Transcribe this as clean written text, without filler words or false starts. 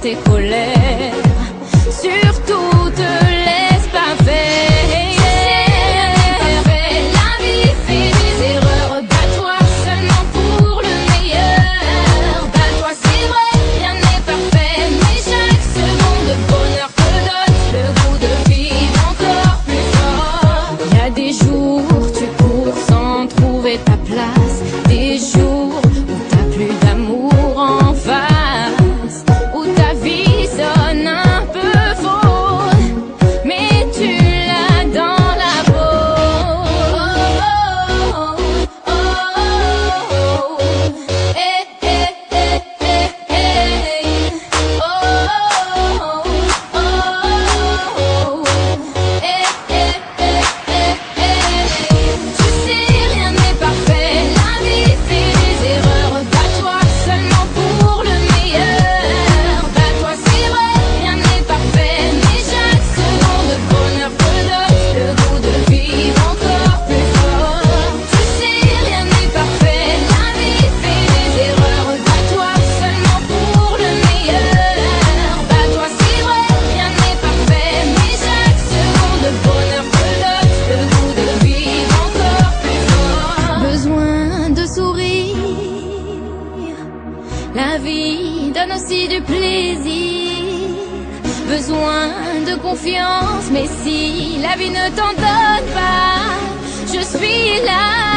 tes colères. Surtout te laisse pas faire. Ta place, des jours où t'as plus d'amour en face, où ta vie sonne un peu faux, mais tu l'as dans la peau. Oh, oh, oh, oh. Hey, hey, hey, hey, hey. Oh, oh, oh, oh. Hey, hey, hey, hey, hey. Tu sais, rien n'est parfait, la vie fait des erreurs. Bats-toi seulement pour le meilleur. Bats-toi, c'est vrai, rien n'est parfait, mais chaque seconde de bonheur te donne le goût de vivre encore plus fort. Tu sais, rien n'est parfait, la vie fait des erreurs. Bats-toi seulement pour le meilleur. Bats-toi, c'est vrai, rien n'est parfait, mais chaque seconde de bonheur te donne le goût de vivre encore plus fort. Besoin de sourire, la vie donne aussi du plaisir. Besoin de confiance, mais si la vie ne t'en donne pas, je suis là.